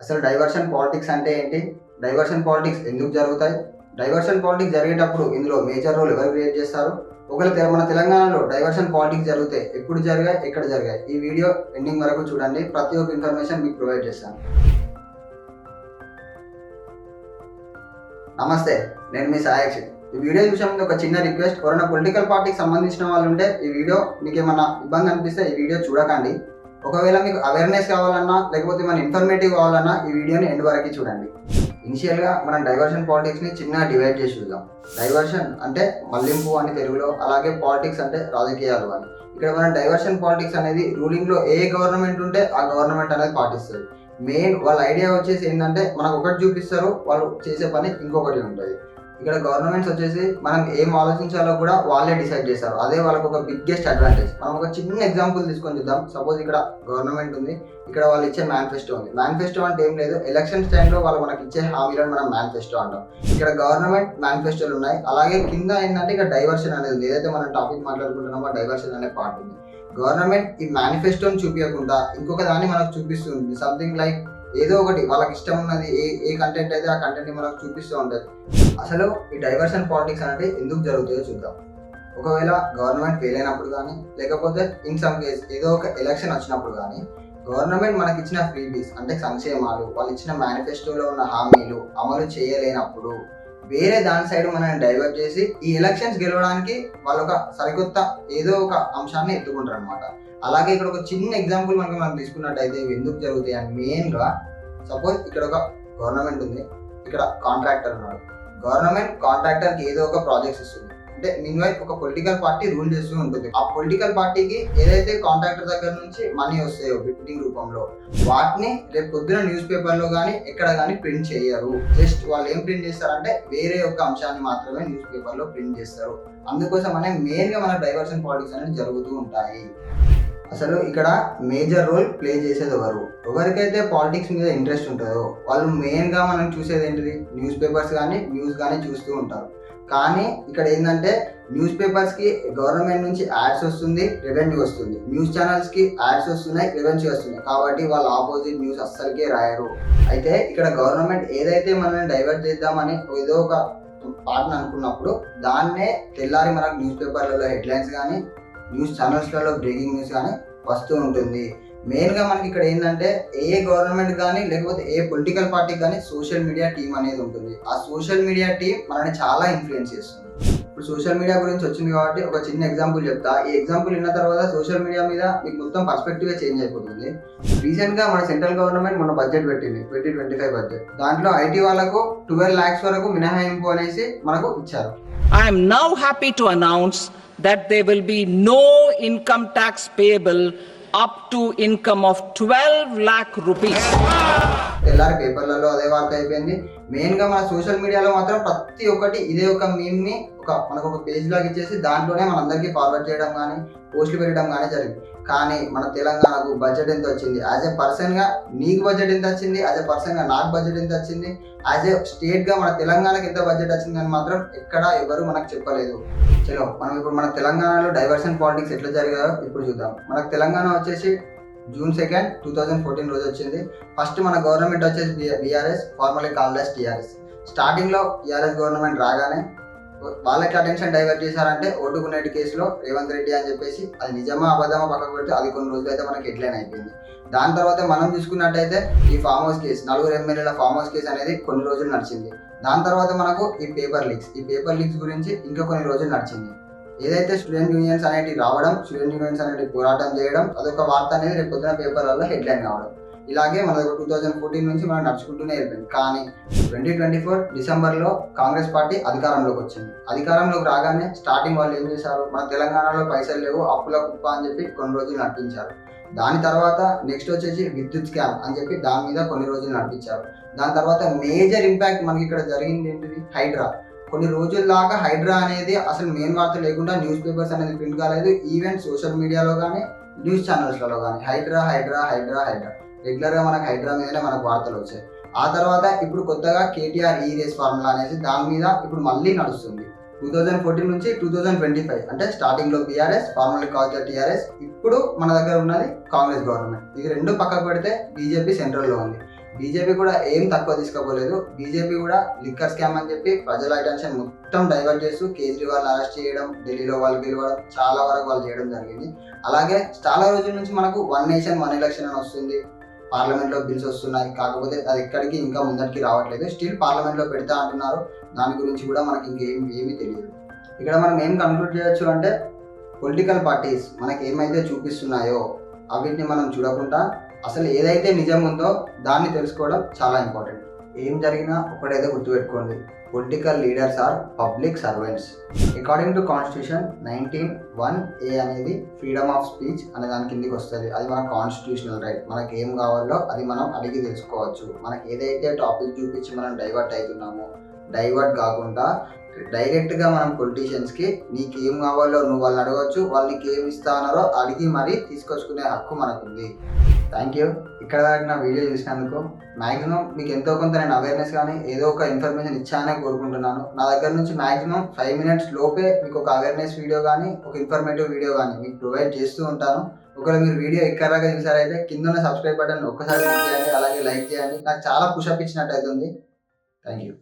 అసలు diversion politics అంటే ఏంటి? డైవర్షన్ పాలిటిక్స్ ఎందుకు జరుగుతాయి? డైవర్షన్ పాలిటిక్స్ జరిగేటప్పుడు ఇందులో మేజర్ రోల్ ఎవరు క్రియేట్ చేస్తారు? ఒకవేళ మన తెలంగాణలో డైవర్షన్ పాలిటిక్స్ జరిగితే ఎప్పుడు జరిగాయి, ఎక్కడ జరిగాయి? ఈ వీడియో ఎండింగ్ వరకు చూడండి. ప్రతి ఒక్క ఇన్ఫర్మేషన్ మీకు ప్రొవైడ్ చేస్తాను. నమస్తే, నేను మీ సాయక్షి. ఈ వీడియో చూసే ముందు ఒక చిన్న రిక్వెస్ట్, ఎవరైనా పొలిటికల్ పార్టీకి సంబంధించిన వాళ్ళు ఉంటే ఈ వీడియో మీకు ఏమైనా ఇబ్బంది అనిపిస్తే ఈ వీడియో చూడకండి. ఒకవేళ మీకు అవేర్నెస్ కావాలన్నా లేకపోతే మన ఇన్ఫర్మేటివ్ కావాలన్నా ఈ వీడియోని ఎండ్ వరకు చూడండి. ఇనిషియల్గా మనం డైవర్షన్ పాలిటిక్స్ని చిన్నగా డివైడ్ చేసి చూద్దాం. డైవర్షన్ అంటే మళ్లింపు అని తెలుగులో, అలాగే పాలిటిక్స్ అంటే రాజకీయాలు అని. ఇక్కడ మనం డైవర్షన్ పాలిటిక్స్ అనేది రూలింగ్లో ఏ గవర్నమెంట్ ఉంటే ఆ గవర్నమెంట్ అనేది పాటిస్తుంది. మెయిన్ వాళ్ళ ఐడియా వచ్చేసి ఏంటంటే మనకు ఒకటి చూపిస్తారు, వాళ్ళు చేసే పని ఇంకొకటి ఉంటుంది. ఇక్కడ గవర్నమెంట్స్ వచ్చేసి మనం ఏం ఆలోచించాలో కూడా వాళ్ళే డిసైడ్ చేస్తారు. అదే వాళ్ళకు ఒక బిగ్గెస్ట్ అడ్వాంటేజ్. మనం ఒక చిన్న ఎగ్జాంపుల్ తీసుకొని చూద్దాం. సపోజ్ ఇక్కడ గవర్నమెంట్ ఉంది, ఇక్కడ వాళ్ళు ఇచ్చే మేనిఫెస్టో ఉంది. మేనిఫెస్టో అంటే ఏం లేదు, ఎలక్షన్స్ టైంలో వాళ్ళు మనకి ఇచ్చే హామీలను మనం మేనిఫెస్టో అంటాం. ఇక్కడ గవర్నమెంట్ మేనిఫెస్టోలు ఉన్నాయి. అలాగే కింద ఏంటంటే ఇక్కడ డైవర్షన్ అనేది ఉంది. ఏదైతే మనం టాపిక్ మాట్లాడుకుంటున్నామో డైవర్షన్ అనే పార్ట్ ఉంది. గవర్నమెంట్ ఈ మేనిఫెస్టోని చూపించకుండా ఇంకొక దాన్ని మనకు చూపిస్తుంది. సంథింగ్ లైక్ ఏదో ఒకటి వాళ్ళకి ఇష్టం ఉన్నది ఏ కంటెంట్ అయితే ఆ కంటెంట్ని మనకు చూపిస్తూ ఉంటుంది. అసలు ఈ డైవర్షన్ పాలిటిక్స్ అంటే ఎందుకు జరుగుతుందో చూద్దాం. ఒకవేళ గవర్నమెంట్ ఫెయిల్ అయినప్పుడు కానీ, లేకపోతే ఇన్ సమ్ కేస్ ఏదో ఒక ఎలక్షన్ వచ్చినప్పుడు కానీ, గవర్నమెంట్ మనకి ఇచ్చిన ఫ్రీబీస్ అంటే సంక్షేమాలు, వాళ్ళు ఇచ్చిన మేనిఫెస్టోలో ఉన్న హామీలు అమలు చేయలేనప్పుడు వేరే దాని సైడ్ మనం డైవర్ట్ చేసి ఈ ఎలక్షన్స్ గెలవడానికి వాళ్ళు ఒక సరికొత్త ఏదో ఒక అంశాన్ని ఎత్తుకుంటారు అనమాట. అలాగే ఇక్కడ ఒక చిన్న ఎగ్జాంపుల్ మనం తీసుకున్నట్టయితే ఇవి ఎందుకు జరుగుతాయి అని, మెయిన్గా సపోజ్ ఇక్కడ ఒక గవర్నమెంట్ ఉంది, ఇక్కడ కాంట్రాక్టర్ ఉన్నాడు. గవర్నమెంట్ కాంట్రాక్టర్కి ఏదో ఒక ప్రాజెక్ట్స్ ఇస్తుంది. అంటే మీన్వైల్ ఒక పొలిటికల్ పార్టీ రూల్ చేస్తూ ఉంటుంది. ఆ పొలిటికల్ పార్టీకి ఏదైతే కాంట్రాక్టర్ దగ్గర నుంచి మనీ వస్తాయో బిడ్డింగ్ రూపంలో, వాటిని రేపు పొద్దున న్యూస్ పేపర్లో కానీ ఎక్కడ కానీ ప్రింట్ చేయరు. జస్ట్ వాళ్ళు ఏం ప్రింట్ చేస్తారంటే వేరే ఒక అంశాన్ని మాత్రమే న్యూస్ పేపర్లో ప్రింట్ చేస్తారు. అందుకోసమనే మెయిన్గా మన డైవర్షన్ పాలిటిక్స్ అనేది జరుగుతూ ఉంటాయి. అసలు ఇక్కడ మేజర్ రోల్ ప్లే చేసేది ఎవరికైతే పాలిటిక్స్ మీద ఇంట్రెస్ట్ ఉంటుందో వాళ్ళు మెయిన్గా మనం చూసేది ఏంటిది, న్యూస్ పేపర్స్ కానీ న్యూస్ కానీ చూస్తూ ఉంటారు. కానీ ఇక్కడ ఏంటంటే న్యూస్ పేపర్స్కి గవర్నమెంట్ నుంచి యాడ్స్ వస్తుంది, రెవెన్యూ వస్తుంది. న్యూస్ ఛానల్స్కి యాడ్స్ వస్తున్నాయి, రెవెన్యూ వస్తున్నాయి. కాబట్టి వాళ్ళు ఆపోజిట్ న్యూస్ అస్సలకే రాయరు. అయితే ఇక్కడ గవర్నమెంట్ ఏదైతే మనల్ని డైవర్ట్ చేద్దామని ఏదో ఒక పాటను అనుకున్నప్పుడు దాన్నే తెల్లారి మనకు న్యూస్ పేపర్లలో హెడ్లైన్స్ కానీ న్యూస్ ఛానల్స్లలో బ్రేకింగ్ న్యూస్ కానీ వస్తూ ఉంటుంది. మెయిన్గా మనకి ఇక్కడ ఏంటంటే ఏ గవర్నమెంట్ కానీ లేకపోతే ఏ పొలిటికల్ పార్టీకి కానీ సోషల్ మీడియా టీం అనేది ఉంటుంది. ఆ సోషల్ మీడియా టీం మనల్ని చాలా ఇన్ఫ్లుయెన్స్ చేస్తుంది. ఇప్పుడు సోషల్ మీడియా గురించి వచ్చింది కాబట్టి ఒక చిన్న ఎగ్జాంపుల్ చెప్తా. ఈ ఎగ్జాంపుల్ విన్న తర్వాత సోషల్ మీడియా మీద మీకు మొత్తం పర్స్పెక్టివ్ చేంజ్ అయిపోతుంది. రీసెంట్గా మన సెంట్రల్ గవర్నమెంట్ మన బడ్జెట్ పెట్టింది, 2025 బడ్జెట్. దాంట్లో ఐటీ వాళ్ళకు 12 lakhs వరకు మినహాయింపు అనేసి మనకు ఇచ్చారు. I am now happy to announce that there will be no income tax payable up to income of 12 lakh rupees. తెల్లారి పేపర్లలో అదే వార్త అయిపోయింది. మెయిన్గా మన సోషల్ మీడియాలో మాత్రం ప్రతి ఒక్కటి ఇదే ఒక మీమ్ని మనకు ఒక పేజ్ లాగా ఇచ్చేసి దాంట్లోనే మనందరికీ ఫార్వర్డ్ చేయడం కానీ పోస్టులు పెట్టడం కానీ జరిగింది. కానీ మన తెలంగాణకు బడ్జెట్ ఎంత వచ్చింది, యాజ్ ఏ పర్సన్గా నీకు బడ్జెట్ ఎంత వచ్చింది, యాజ్ ఏ పర్సన్గా నాకు బడ్జెట్ ఎంత వచ్చింది, యాజ్ ఏ స్టేట్గా మన తెలంగాణకి ఎంత బడ్జెట్ వచ్చిందని మాత్రం ఎక్కడ ఎవరు మనకు చెప్పలేదు. చలో మనం ఇప్పుడు మన తెలంగాణలో డైవర్షన్ పాలిటిక్స్ ఎట్లా జరిగాయో ఇప్పుడు చూద్దాం. మనకు తెలంగాణ వచ్చేసి June 2nd, 2014 రోజు వచ్చింది. ఫస్ట్ మన గవర్నమెంట్ వచ్చేసి BRS, formally called as TRS. స్టార్టింగ్లో టీఆర్ఎస్ గవర్నమెంట్ రాగానే వాళ్ళకి అటెన్షన్ డైవర్ట్ చేశారంటే ఓటుకునేటి కేసులో రేవంత్ రెడ్డి అని చెప్పేసి, అది నిజమా అబద్ధమా పక్కకు పెడితే అది కొన్ని రోజులు అయితే మనకి హెడ్లైన్ అయిపోయింది. దాని తర్వాత మనం చూసుకున్నట్టయితే ఈ ఫామ్ హౌస్ కేసు, 4 ఎమ్మెల్యేల ఫామ్ హౌస్ కేసు అనేది కొన్ని రోజులు నడిచింది. దాని తర్వాత మనకు ఈ పేపర్ లీక్స్ గురించి ఇంకా కొన్ని రోజులు నడిచింది. ఏదైతే స్టూడెంట్ యూనియన్స్ అనేవి రావడం, స్టూడెంట్ యూనియన్స్ అనేవి పోరాటం చేయడం, అదొక వార్త అనేది రేపు పొద్దున పేపర్లలో హెడ్లైన్ కావడం, ఇలాగే మన 2014 నుంచి మనం నడుచుకుంటూనే వెళ్ళిపోయింది. కానీ 2024 డిసెంబర్లో కాంగ్రెస్ పార్టీ అధికారంలోకి వచ్చింది. అధికారంలోకి రాగానే స్టార్టింగ్ వాళ్ళు ఏం చేశారు, మన తెలంగాణలో పైసలు లేవు, అప్పుల కుప్ప అని చెప్పి కొన్ని రోజులు నడిపించారు. దాని తర్వాత నెక్స్ట్ వచ్చేసి విద్యుత్ స్కామ్ అని చెప్పి దాని మీద కొన్ని రోజులు నడిపించారు. దాని తర్వాత మేజర్ ఇంపాక్ట్ మనకి ఇక్కడ జరిగింది ఏంటిది, హైడ్రా. కొన్ని రోజుల దాకా హైడ్రా అనేది అసలు మెయిన్ వార్త లేకుండా న్యూస్ పేపర్స్ అనేది ప్రింట్ కాలేదు. ఈవెన్ సోషల్ మీడియాలో కానీ న్యూస్ ఛానల్స్లలో కానీ హైడ్రా రెగ్యులర్గా మనకు హైడ్రా మీదనే మనకు వార్తలు వచ్చాయి. ఆ తర్వాత ఇప్పుడు కొత్తగా కేటీఆర్ ఈ రేస్ ఫార్ములా అనేసి దాని మీద ఇప్పుడు మళ్ళీ నడుస్తుంది. 2014 నుంచి 2025 అంటే స్టార్టింగ్లో బీఆర్ఎస్, ఫార్మల్లీ కాల్డ్ టీఆర్ఎస్, ఇప్పుడు మన దగ్గర ఉన్నది కాంగ్రెస్ గవర్నమెంట్. ఇది రెండు పక్కకు పెడితే బీజేపీ సెంట్రల్లో ఉంది. బీజేపీ కూడా ఏం తక్కువ తీసుకోపోలేదు. బీజేపీ కూడా లిక్కర్ స్కామ్ అని చెప్పి ప్రజల అటెన్షన్ మొత్తం డైవర్ట్ చేస్తూ కేజ్రీవాల్ అరెస్ట్ చేయడం, ఢిల్లీలో వాళ్ళు గెలవడం, చాలా వరకు వాళ్ళు చేయడం జరిగింది. అలాగే చాలా రోజుల నుంచి మనకు 1 నేషన్ 1 ఎలక్షన్ అని వస్తుంది, పార్లమెంట్లో బిల్స్ వస్తున్నాయి. కాకపోతే అది ఎక్కడికి ఇంకా ముందరికి రావట్లేదు. స్టిల్ పార్లమెంట్లో పెడతా అంటున్నారు. దాని గురించి కూడా మనకి ఇంకేమీ తెలియదు. ఇక్కడ మనం ఏం కన్క్లూడ్ చేయొచ్చు అంటే, పొలిటికల్ పార్టీస్ మనకి ఏమైతే చూపిస్తున్నాయో అవిటిని మనం చూడకుండా అసలు ఏదైతే నిజం ఉందో దాన్ని తెలుసుకోవడం చాలా ఇంపార్టెంట్. ఏం జరిగినా ఒకటైతే గుర్తుపెట్టుకోండి, political leaders are public servants. According to constitution 19(1)(a) అనేది ఫ్రీడమ్ ఆఫ్ స్పీచ్ అనే దాని కిందికి వస్తుంది. అది మన కాన్స్టిట్యూషనల్ రైట్. మనకి ఏం కావాలో అది మనం అడిగి తెలుసుకోవచ్చు. మనకి ఏదైతే టాపిక్ చూపించి మనం డైవర్ట్ అవుతున్నామో, డైవర్ట్ కాకుండా డైరెక్ట్గా మనం పొలిటీషియన్స్కి నీకు ఏం కావాలో నువ్వు వాళ్ళని అడగవచ్చు, వాళ్ళు నీకు ఏమి ఇస్తానో అడిగి మరీ తీసుకొచ్చుకునే హక్కు మనకుంది. Thank you. ఇక్కడ దాకా నా వీడియో చూసినందుకు మ్యాక్సిమం మీకు ఎంతో కొంత నేను అవేర్నెస్ కానీ ఏదో ఒక ఇన్ఫర్మేషన్ ఇచ్చానని కోరుకుంటున్నాను. నా దగ్గర నుంచి మ్యాక్సిమం 5 minutes లోపే మీకు ఒక అవేర్నెస్ వీడియో కానీ ఒక ఇన్ఫర్మేటివ్ వీడియో కానీ మీకు ప్రొవైడ్ చేస్తూ ఉంటాను. ఒకవేళ మీరు వీడియో ఇక్కడ దాకా చూసారైతే కింద ఉన్న సబ్స్క్రైబ్ బటన్ ఒక్కసారి క్లిక్ చేయండి, అలాగే లైక్ చేయండి. నాకు చాలా పుషప్ ఇచ్చినట్టు అవుతుంది. Thank you.